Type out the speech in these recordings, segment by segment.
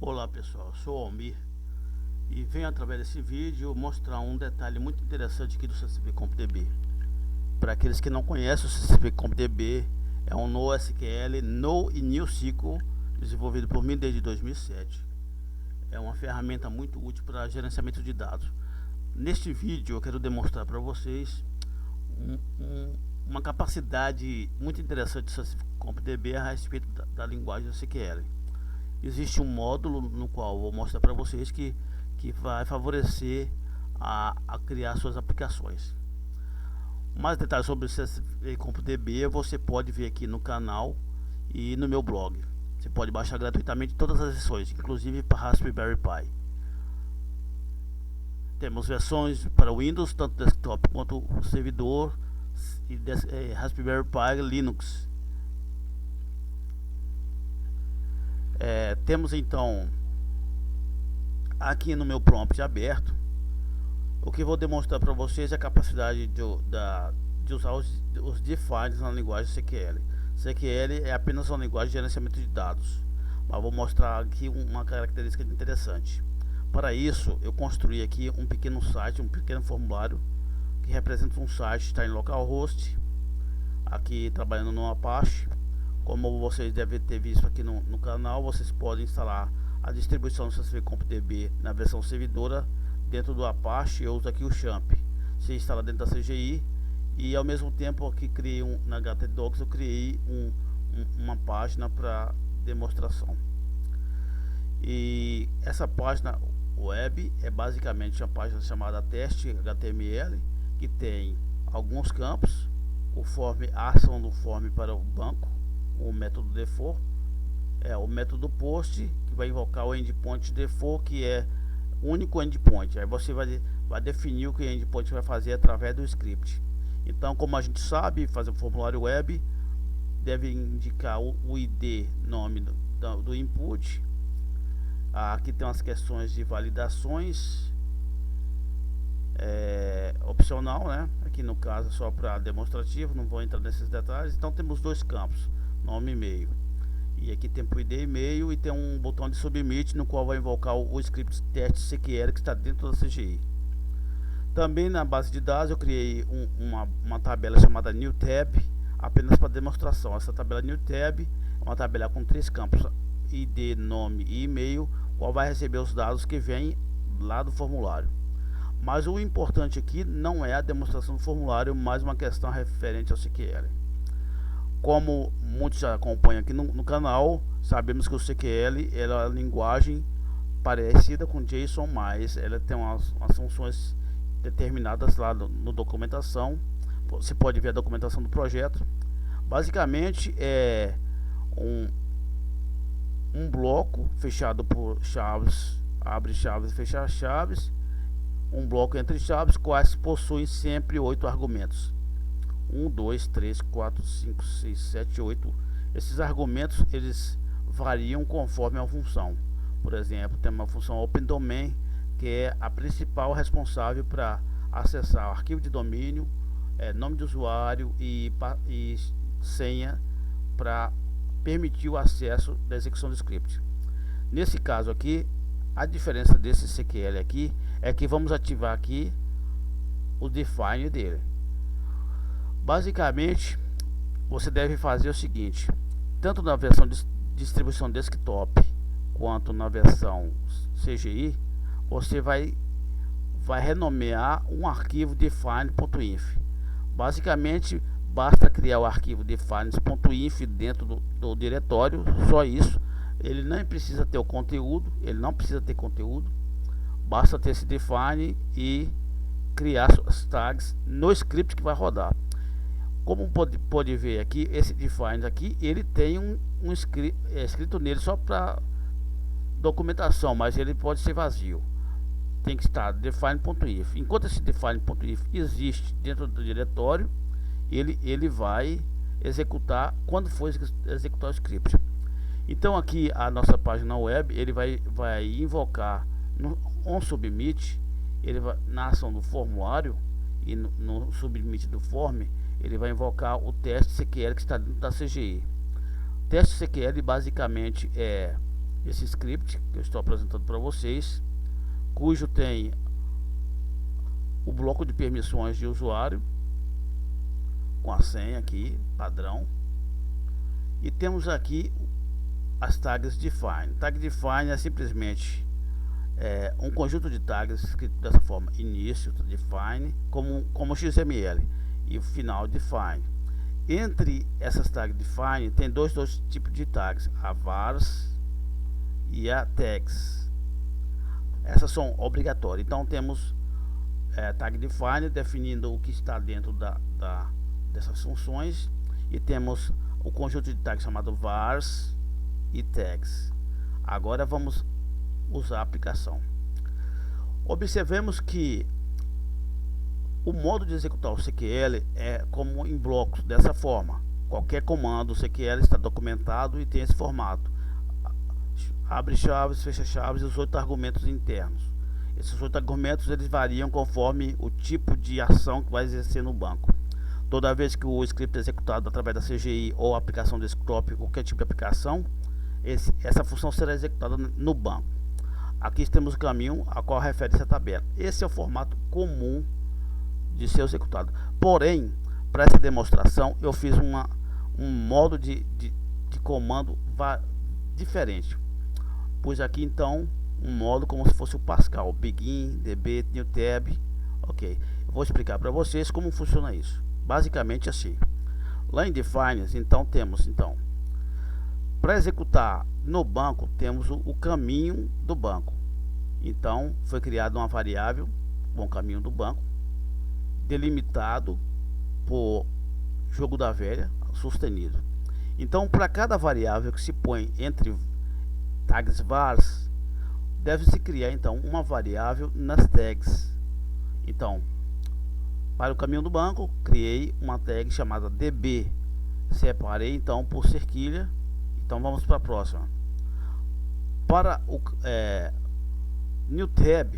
Olá pessoal, eu sou o Almir e venho através desse vídeo mostrar um detalhe muito interessante aqui do CSV CompDB. Para aqueles que não conhecem, o CSV CompDB é um NoSQL No e NewSQL desenvolvido por mim desde 2007. É uma ferramenta muito útil para gerenciamento de dados. Neste vídeo eu quero demonstrar para vocês uma capacidade muito interessante do CSV CompDB a respeito da linguagem SQL. Existe um módulo no qual eu vou mostrar para vocês que vai favorecer a criar suas aplicações. Mais detalhes sobre o CSV CompDB você pode ver aqui no canal e no meu blog. Você pode baixar gratuitamente todas as versões, inclusive para Raspberry Pi. Temos versões para Windows, tanto desktop quanto o servidor, e Raspberry Pi Linux. Temos então aqui no meu prompt aberto o que vou demonstrar para vocês é a capacidade de usar os defines na linguagem SQL. SQL é apenas uma linguagem de gerenciamento de dados, mas vou mostrar aqui uma característica interessante. Para isso eu construí aqui um pequeno site, um pequeno formulário que representa um site, está em localhost, aqui trabalhando no Apache. Como vocês devem ter visto aqui no canal, vocês podem instalar a distribuição do CSV CompDB na versão servidora dentro do Apache. Eu uso aqui o Champ. Você instala dentro da CGI e ao mesmo tempo aqui criei na htdocs eu criei uma página para demonstração. E essa página web é basicamente uma página chamada teste HTML, que tem alguns campos, o form, a ação do form para o banco, o método default, o método post, que vai invocar o endpoint default, que é único endpoint. Aí você vai definir o que o endpoint vai fazer através do script. Então, como a gente sabe, fazer um formulário web deve indicar o ID, nome do input. Aqui tem umas questões de validações, opcional, né? Aqui no caso só para demonstrativo, não vou entrar nesses detalhes. Então temos dois campos, nome e e-mail, e aqui tem o ID e-mail, e tem um botão de submit no qual vai invocar o script teste SQL que está dentro da CGI. Também na base de dados eu criei uma tabela chamada new tab, apenas para demonstração. Essa tabela new tab é uma tabela com três campos, ID, nome e e-mail, qual vai receber os dados que vêm lá do formulário. Mas o importante aqui não é a demonstração do formulário, mas uma questão referente ao SQL. Como muitos já acompanham aqui no canal, sabemos que o SQL é uma linguagem parecida com JSON, mas ela tem umas funções determinadas lá no documentação. Você pode ver a documentação do projeto. Basicamente é um bloco fechado por chaves, abre chaves, fecha chaves, um bloco entre chaves, quais possuem sempre 8 argumentos. 1, 2, 3, 4, 5, 6, 7, 8. Esses argumentos eles variam conforme a função. Por exemplo, tem uma função OpenDomain, que é a principal responsável para acessar o arquivo de domínio, nome de usuário e senha, para permitir o acesso da execução do script. Nesse caso aqui, a diferença desse SQL aqui é que vamos ativar aqui o define dele. Basicamente, você deve fazer o seguinte: tanto na versão de distribuição desktop quanto na versão CGI, você vai renomear um arquivo define.inf. Basicamente, basta criar o arquivo defines.inf dentro do diretório, só isso. Ele não precisa ter o conteúdo, basta ter esse define e criar as tags no script que vai rodar. Como pode ver aqui, esse define aqui, ele tem um script escrito nele só para documentação, mas ele pode ser vazio. Tem que estar define.inf. Enquanto esse define.inf existe dentro do diretório, ele vai executar quando for executar o script. Então aqui a nossa página web, ele vai invocar no onSubmit, ele vai na ação do formulário, e no submit do form ele vai invocar o teste SQL que está dentro da CGI. Teste SQL basicamente é esse script que eu estou apresentando para vocês, cujo tem o bloco de permissões de usuário com a senha aqui padrão, e temos aqui as tags define. Tag define é simplesmente um conjunto de tags escrito dessa forma: início define como XML e o final define. Entre essas tags define tem dois tipos de tags, a vars e a tags. Essas são obrigatórias. Então temos tag define definindo o que está dentro dessas funções, e temos o conjunto de tags chamado vars e tags. Agora vamos usar a aplicação. Observemos que o modo de executar o CQL é como em blocos, dessa forma. Qualquer comando CQL está documentado e tem esse formato: abre chaves, fecha chaves e os 8 argumentos internos. Esses 8 argumentos eles variam conforme o tipo de ação que vai exercer no banco. Toda vez que o script é executado através da CGI ou aplicação desktop, qualquer tipo de aplicação, essa função será executada no banco. Aqui temos o caminho a qual refere-se a tabela. Esse é o formato comum de ser executado. Porém, para essa demonstração, eu fiz um modo de comando diferente. Pus aqui então um modo como se fosse o Pascal: begin, db, new tab. Ok, eu vou explicar para vocês como funciona isso. Basicamente assim. Lá em defines, então temos para executar no banco, temos o caminho do banco. Então foi criada uma variável com o caminho do banco, delimitado por jogo da velha sustenido. Então, para cada variável que se põe entre tags vars, deve-se criar então uma variável nas tags. Então, para o caminho do banco, criei uma tag chamada db, separei então por cerquilha. Então vamos para a próxima. Para o new tab,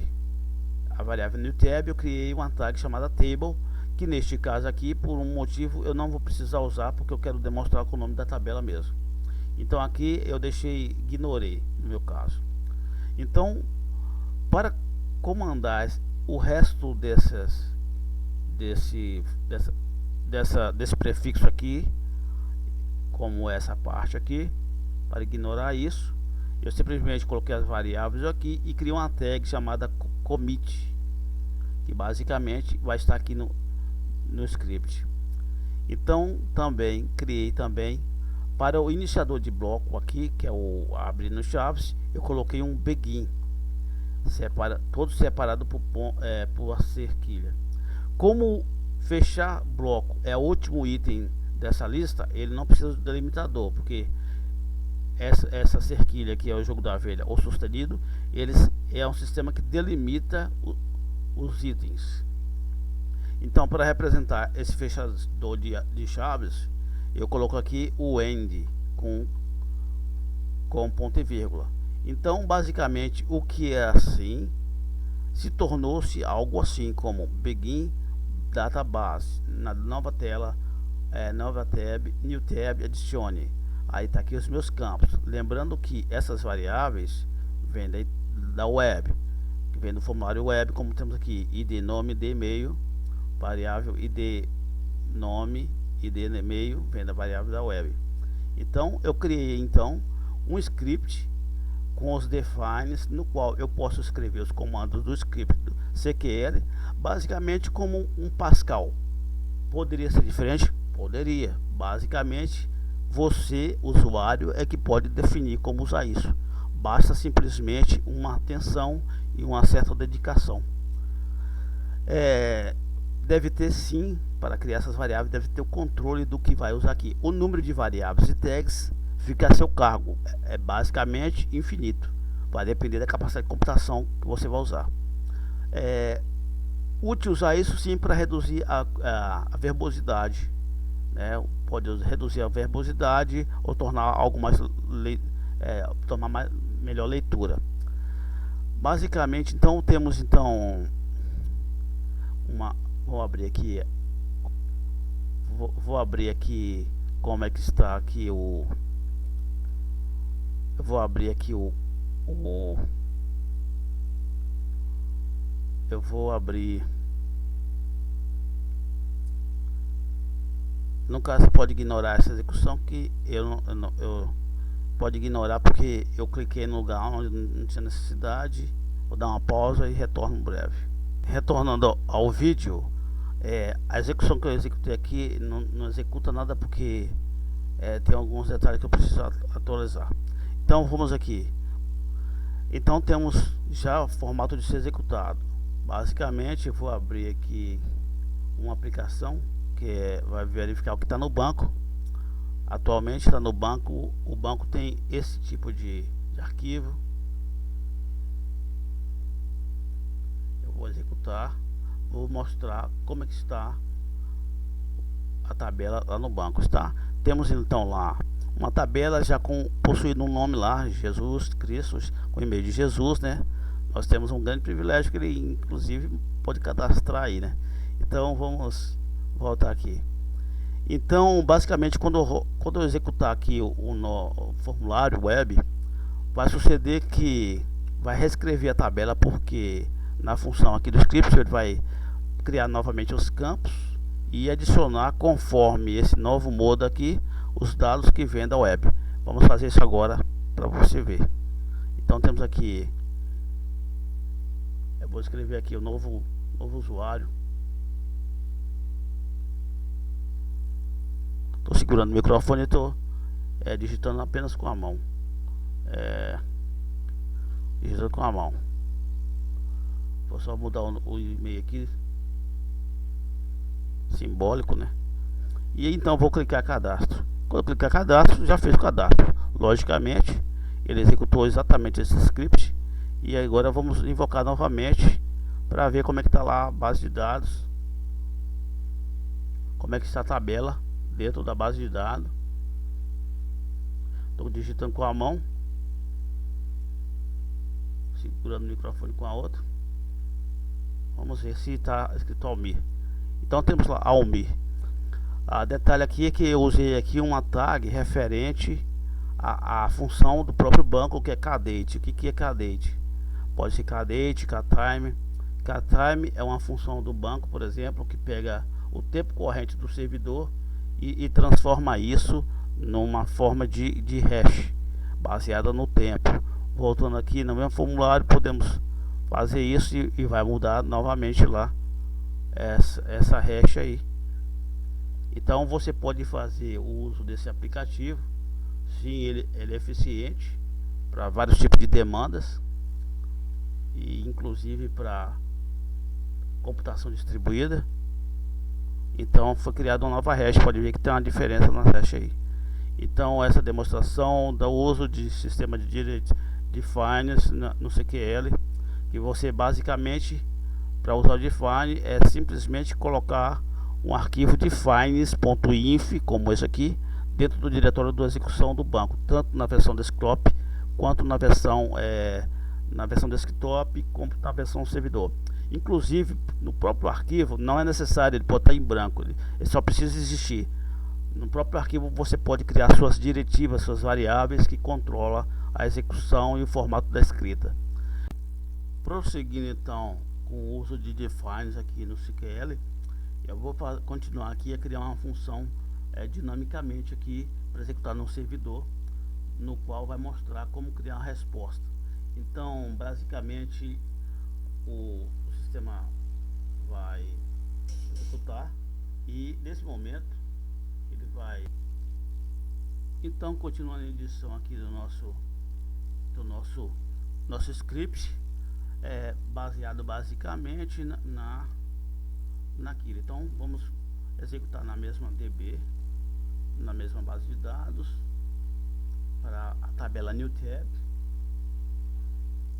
a variável new tab, eu criei uma tag chamada table, que neste caso aqui, por um motivo, eu não vou precisar usar, porque eu quero demonstrar com o nome da tabela mesmo. Então aqui eu ignorei no meu caso. Então, para comandar o resto desse prefixo aqui, como essa parte aqui, para ignorar isso, eu simplesmente coloquei as variáveis aqui e criei uma tag chamada commit, que basicamente vai estar aqui no script. Então também criei para o iniciador de bloco aqui, que é o abrindo chaves, eu coloquei um begin, todo separado por a cerquilha. Como fechar bloco é o último item dessa lista, ele não precisa do delimitador, porque essa cerquilha aqui é o jogo da velha ou sustenido, é um sistema que delimita os itens. Então, para representar esse fechador de chaves, eu coloco aqui o end com ponto e vírgula. Então, basicamente, o que é assim se tornou-se algo assim como begin database. Na nova tela, nova tab, new tab, adicione. Aí está aqui os meus campos. Lembrando que essas variáveis vêm da web, que vem do formulário web, como temos aqui id nome, id e-mail, variável id nome, id e-mail, vem da variável da web. Então eu criei um script com os defines, no qual eu posso escrever os comandos do script do CQL, basicamente como um Pascal. Poderia ser diferente? Poderia. Basicamente, você, usuário, é que pode definir como usar isso. Basta simplesmente uma atenção e uma certa dedicação. Deve ter sim, para criar essas variáveis, deve ter o controle do que vai usar aqui. O número de variáveis e tags fica a seu cargo, é basicamente infinito, vai depender da capacidade de computação que você vai usar. Útil usar isso sim para reduzir a verbosidade, né? Pode reduzir a verbosidade ou tornar algo mais melhor leitura. Basicamente, então temos vou abrir aqui como é que está aqui eu vou abrir aqui eu vou abrir. No caso, você pode ignorar essa execução, que eu pode ignorar porque eu cliquei no lugar onde não tinha necessidade. Vou dar uma pausa e retorno breve. Retornando ao vídeo, a execução que eu executei aqui não executa nada porque tem alguns detalhes que eu preciso atualizar. Então vamos aqui. Então temos já o formato de ser executado. Basicamente eu vou abrir aqui uma aplicação que vai verificar o que está no banco. Atualmente está no banco, o banco tem esse tipo de arquivo. Eu vou executar, vou mostrar como é que está a tabela lá no banco, está? Temos então lá uma tabela já possuindo um nome lá, Jesus Cristo, com e-mail de Jesus, né? Nós temos um grande privilégio que ele inclusive pode cadastrar aí, né? Então vamos voltar aqui. Então basicamente quando eu executar aqui o formulário web, vai suceder que vai reescrever a tabela, porque na função aqui do script ele vai criar novamente os campos e adicionar conforme esse novo modo aqui os dados que vem da web. Vamos fazer isso agora para você ver. Então temos aqui, eu vou escrever aqui o novo usuário. Estou segurando o microfone e estou digitando apenas com a mão. Digitando com a mão. Vou só mudar o e-mail aqui, simbólico, né? E então vou clicar cadastro. Quando eu clicar cadastro, já fez o cadastro. Logicamente, ele executou exatamente esse script. E agora vamos invocar novamente para ver como é que está lá a base de dados. Como é que está a tabela dentro da base de dados. Estou digitando com a mão, segurando o microfone com a outra. Vamos ver se está escrito Almir. Então temos lá Almir. Detalhe aqui é que eu usei aqui uma tag referente à função do próprio banco, que é cadete. O que é cadete? Pode ser cadete, catime. Catime é uma função do banco, por exemplo, que pega o tempo corrente do servidor e transforma isso numa forma de hash baseada no tempo. Voltando aqui no mesmo formulário, podemos fazer isso e vai mudar novamente lá essa hash aí. Então você pode fazer o uso desse aplicativo. Sim, ele é eficiente para vários tipos de demandas, e inclusive para computação distribuída. Então foi criada uma nova hash, pode ver que tem uma diferença na hash aí. Então essa demonstração do uso de sistema de Direct Defines no CQL, que você basicamente, para usar o define, é simplesmente colocar um arquivo defines.inf, como esse aqui, dentro do diretório da execução do banco, tanto na versão desktop quanto na versão desktop, como na versão servidor. Inclusive no próprio arquivo não é necessário ele botar em branco, ele só precisa existir. No próprio arquivo você pode criar suas diretivas, suas variáveis que controla a execução e o formato da escrita. Prosseguindo então com o uso de defines aqui no CQL, eu vou continuar aqui a criar uma função dinamicamente aqui para executar no servidor, no qual vai mostrar como criar uma resposta. Então basicamente o sistema vai executar e nesse momento ele vai então continuando a edição aqui do nosso script, baseado basicamente naquilo. Então vamos executar na mesma DB, na mesma base de dados, para a tabela new tab,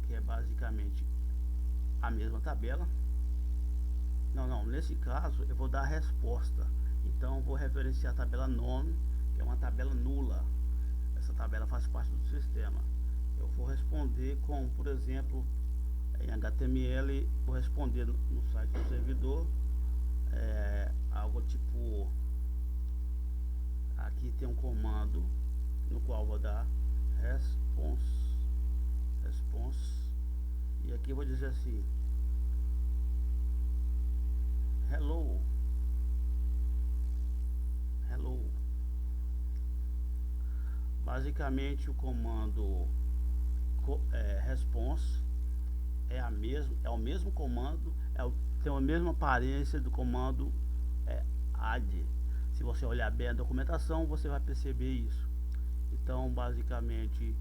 que é basicamente a mesma tabela. Não, nesse caso eu vou dar a resposta. Então vou referenciar a tabela none, que é uma tabela nula. Essa tabela faz parte do sistema. Eu vou responder com, por exemplo, em HTML, vou responder no site do servidor, algo tipo, aqui tem um comando no qual vou dar response aqui eu vou dizer assim, hello, hello. Basicamente o comando response é o mesmo comando, tem a mesma aparência do comando add. Se você olhar bem a documentação, você vai perceber isso. Então basicamente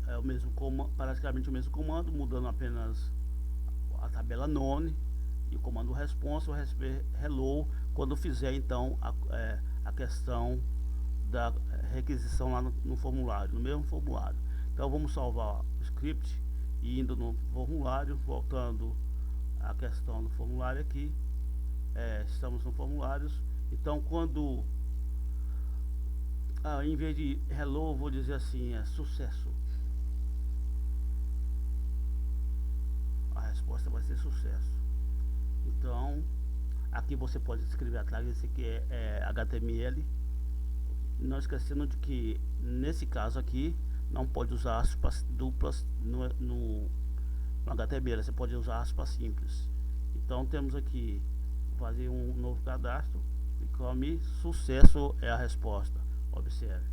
é o mesmo comando, praticamente o mesmo comando, mudando apenas a tabela none, e o comando response vai receber hello quando fizer então a questão da requisição lá no formulário, no mesmo formulário. Então vamos salvar o script e indo no formulário, voltando à questão do formulário aqui. Estamos no formulários. Então quando em vez de hello, vou dizer assim, sucesso. A resposta vai ser sucesso. Então aqui você pode escrever atrás, esse aqui é HTML. Não esquecendo de que nesse caso aqui não pode usar aspas duplas no HTML, você pode usar aspas simples. Então temos aqui, fazer um novo cadastro, e sucesso é a resposta, observe.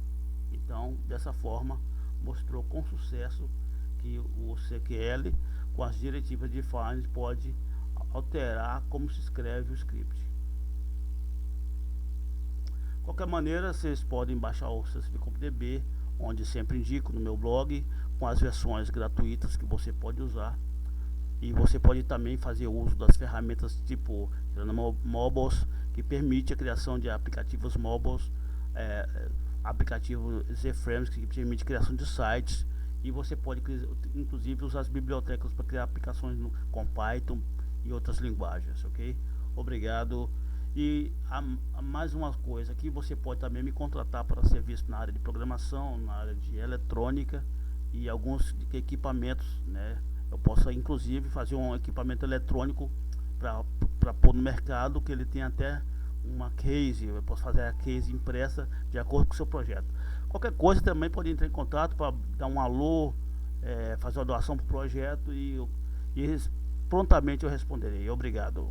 Então dessa forma mostrou com sucesso que o CQL com as diretivas de define pode alterar como se escreve o script. De qualquer maneira, vocês podem baixar o CSV.db, onde sempre indico no meu blog, com as versões gratuitas que você pode usar. E você pode também fazer uso das ferramentas tipo Mobiles, que permite a criação de aplicativos mobiles, aplicativo ZFrames, que permite a criação de sites. E você pode inclusive usar as bibliotecas para criar aplicações com Python e outras linguagens, ok? Obrigado. E mais uma coisa aqui, você pode também me contratar para serviço na área de programação, na área de eletrônica e alguns equipamentos, né? Eu posso inclusive fazer um equipamento eletrônico para pôr no mercado, que ele tem até uma case, eu posso fazer a case impressa de acordo com o seu projeto. Qualquer coisa também pode entrar em contato para dar um alô, fazer uma doação para o projeto, e prontamente eu responderei. Obrigado.